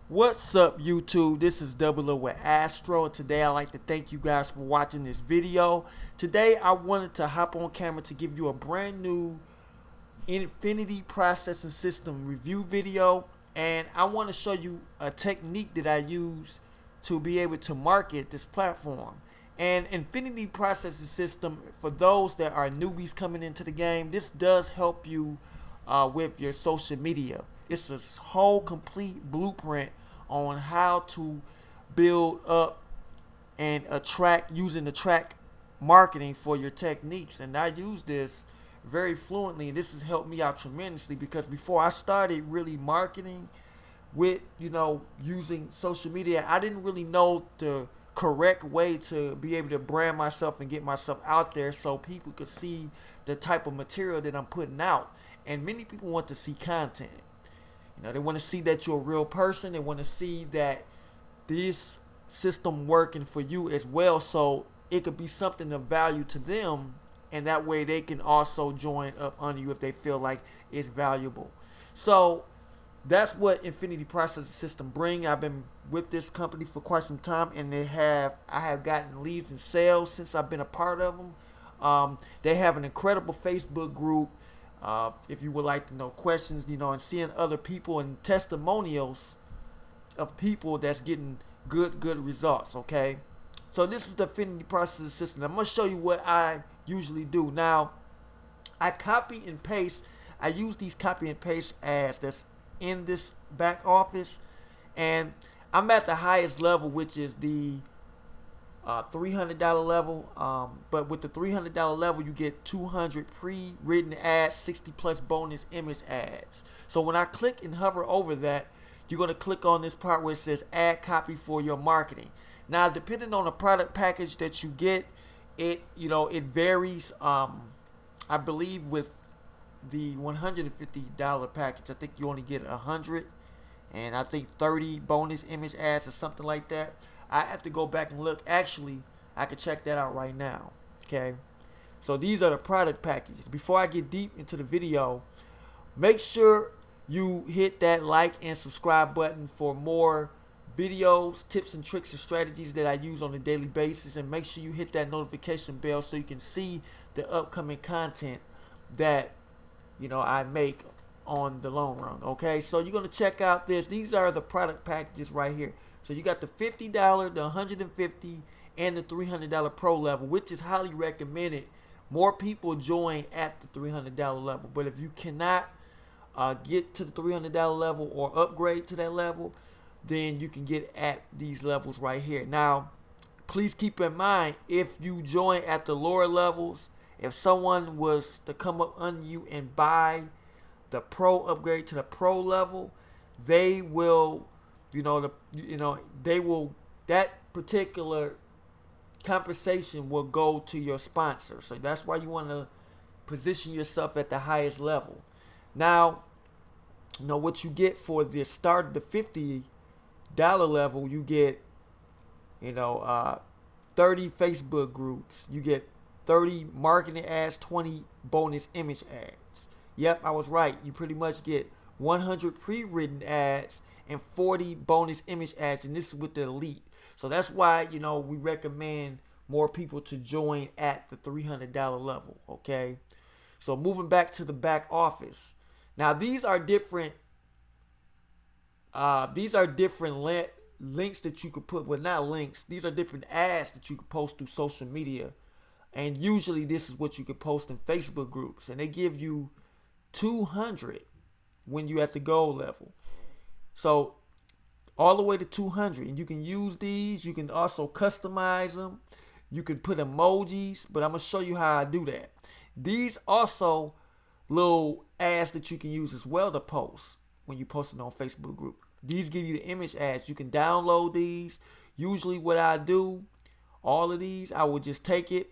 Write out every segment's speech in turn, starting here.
What's up, YouTube? This is Double with Astro. Today I'd like to thank you guys for watching this video. Today I wanted to hop on camera to give you a brand new Infinity Processing System review video, and I want to show you a technique that I use to be able to market this platform. And Infinity Processing System, for those that are newbies coming into the game, this does help you with your social media. It's a whole complete blueprint on how to build up and attract using the track marketing for your techniques. And I use this very fluently, and this has helped me out tremendously because before I started really marketing with using social media, I didn't really know the correct way to be able to brand myself and get myself out there so people could see the type of material that I'm putting out. And many people want to see content. They want to see that you're a real person. They want to see that this system working for you as well, so it could be something of value to them, and that way they can also join up on you if they feel like it's valuable. So that's what Infinity Processing System bring. I've been with this company for quite some time, and I have gotten leads and sales since I've been a part of them. They have an incredible Facebook group. If you would like to know questions, and seeing other people and testimonials of people that's getting good results. Okay, so this is the Infinity Processing System. I'm gonna show you what I usually do. Now, I copy and paste. I use these copy and paste ads that's in this back office, and I'm at the highest level, which is the $300 level, but with the $300 level you get 200 pre-written ads, 60 plus bonus image ads. So when I click and hover over that, you're going to click on this part where it says add copy for your marketing. Now, depending on the product package that you get, it varies. I believe with the $150 package, I think you only get 100, and I think 30 bonus image ads or something like that. I have to go back and look. Actually, I can check that out right now. Okay, so these are the product packages. Before I get deep into the video, make sure you hit that like and subscribe button for more videos, tips and tricks and strategies that I use on a daily basis, and make sure you hit that notification bell so you can see the upcoming content that I make on the long run. Okay, so you're going to check out this. These are the product packages right here. So you got the $50, the $150, and the $300 pro level, which is highly recommended. More people join at the $300 level. But if you cannot get to the $300 level or upgrade to that level, then you can get at these levels right here. Now, please keep in mind, if you join at the lower levels, if someone was to come up on you and buy the pro upgrade to the pro level, they will that particular compensation will go to your sponsor. So that's why you want to position yourself at the highest level. Now, what you get for the start, the $50 level, you get 30 Facebook groups, you get 30 marketing ads, 20 bonus image ads. Yep, I was right. You pretty much get 100 pre-written ads and 40 bonus image ads, and this is with the elite. So that's why we recommend more people to join at the $300 level. Okay, so moving back to the back office. Now these are different links that you could put, well, not links, these are different ads that you could post through social media, and usually this is what you could post in Facebook groups, and they give you 200 when you're at the gold level. So all the way to 200, and you can use these. You can also customize them. You can put emojis, but I'm gonna show you how I do that. These also little ads that you can use as well to post when you post it on Facebook group. These give you the image ads. You can download these. Usually what I do, all of these, I would just take it,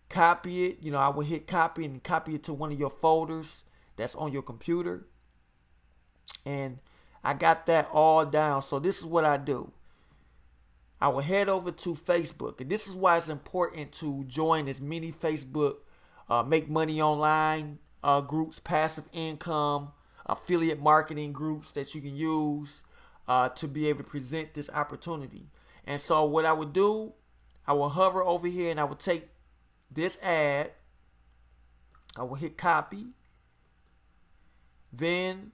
copy it. I would hit copy and copy it to one of your folders that's on your computer, and I got that all down. So this is what I do. I will head over to Facebook, and this is why it's important to join as many Facebook make money online groups, passive income, affiliate marketing groups that you can use. to be able to present this opportunity. And so what I would do, I will hover over here and I would take this ad, I will hit copy, then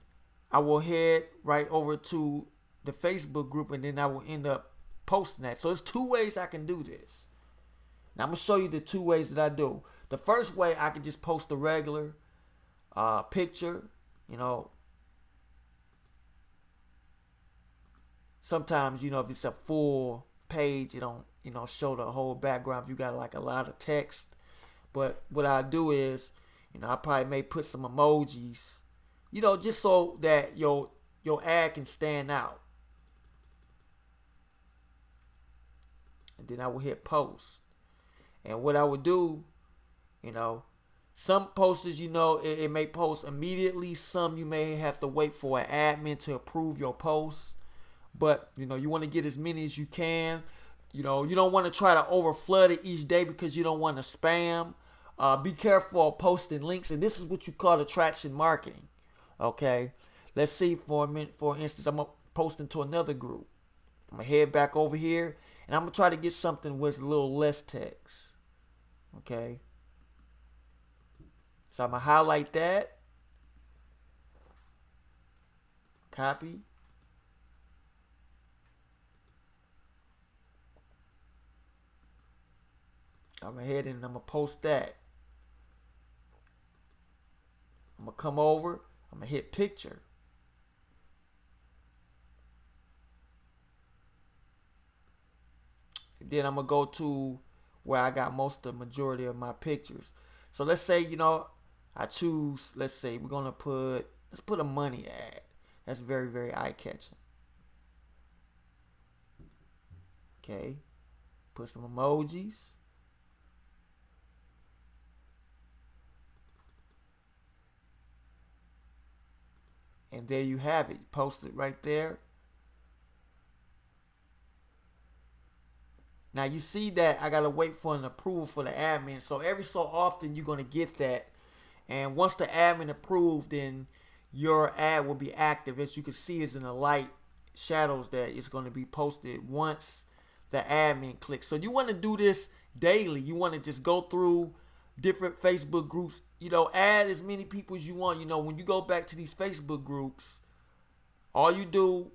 I will head right over to the Facebook group, and then I will end up posting that. So there's two ways I can do this. Now I'm gonna show you the two ways that I do. The first way, I can just post a regular picture. Sometimes, if it's a full page, it don't, show the whole background if you got like a lot of text. But what I do is, I probably may put some emojis, just so that your ad can stand out. And then I will hit post. And what I would do, some posters, it may post immediately. Some you may have to wait for an admin to approve your post. But, you want to get as many as you can. You don't want to try to overflood it each day because you don't want to spam. Be careful of posting links. And this is what you call attraction marketing. Okay. Let's see for instance, I'm going to post into another group. I'm going to head back over here. And I'm going to try to get something with a little less text. Okay. So I'm going to highlight that. Copy. I'm ahead and I'm going to post that. I'm going to come over. I'm going to hit picture. And then I'm going to go to where I got most of the majority of my pictures. So let's say, I choose, let's say we're going to let's put a money ad. That's very, very eye-catching. Okay. Put some emojis. And there you have it. Post it right there. Now you see that I gotta wait for an approval for the admin. So every so often you're gonna get that. And once the admin approved, then your ad will be active. As you can see, is in the light shadows that it's gonna be posted once the admin clicks. So you want to do this daily. You want to just go through different Facebook groups. Add as many people as you want. When you go back to these Facebook groups, all you do,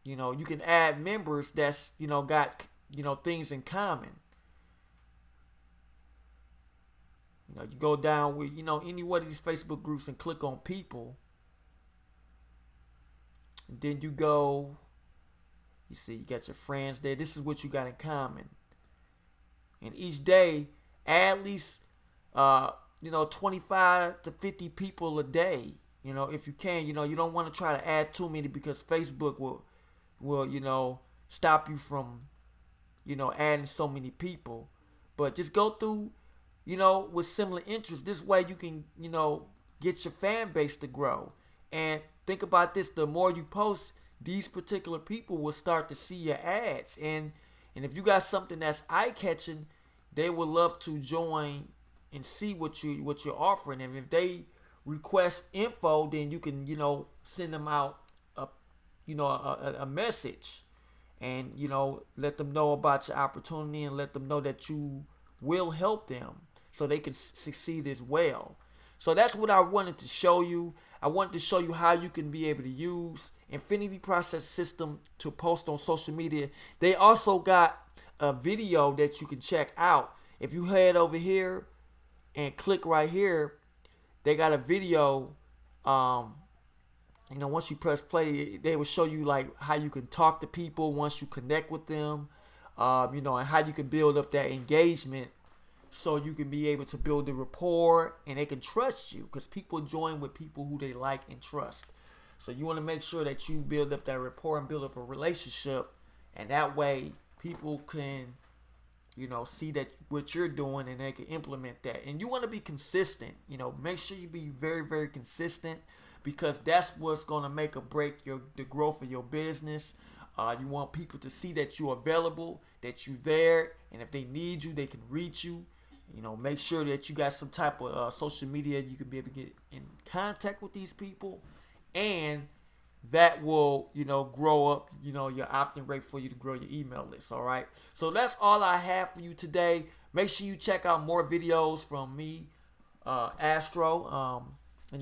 you can add members that's, got, things in common. You go down with, any one of these Facebook groups and click on people. And then you go, you see, you got your friends there. This is what you got in common. And each day, add at least, 25 to 50 people a day. If you can, you don't want to try to add too many because Facebook will stop you from, adding so many people. But just go through, with similar interests. This way you can, get your fan base to grow. And think about this, the more you post, these particular people will start to see your ads. And if you got something that's eye-catching, they would love to join and see what you're offering. And if they request info, then you can, send them out a message and, let them know about your opportunity and let them know that you will help them so they can succeed as well. So that's what I wanted to show you. I wanted to show you how you can be able to use Infinity Process System to post on social media. They also got a video that you can check out. If you head over here and click right here, they got a video. Once you press play, they will show you like how you can talk to people once you connect with them, and how you can build up that engagement so you can be able to build a rapport and they can trust you, because people join with people who they like and trust. So you want to make sure that you build up that rapport and build up a relationship, and that way people can, see that what you're doing and they can implement that. And you want to be consistent. Make sure you be very, very consistent, because that's what's going to make or break the growth of your business. You want people to see that you're available, that you're there, and if they need you, they can reach you. Make sure that you got some type of social media you can be able to get in contact with these people. And that will, grow up, your opt-in rate for you to grow your email list. All right. So that's all I have for you today. Make sure you check out more videos from me, Astro.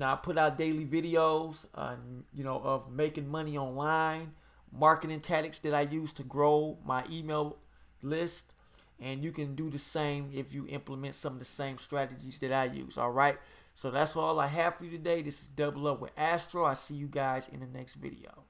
I put out daily videos, of making money online, marketing tactics that I use to grow my email list. And you can do the same if you implement some of the same strategies that I use. All right. So that's all I have for you today. This is Double Up with Astro. I see you guys in the next video.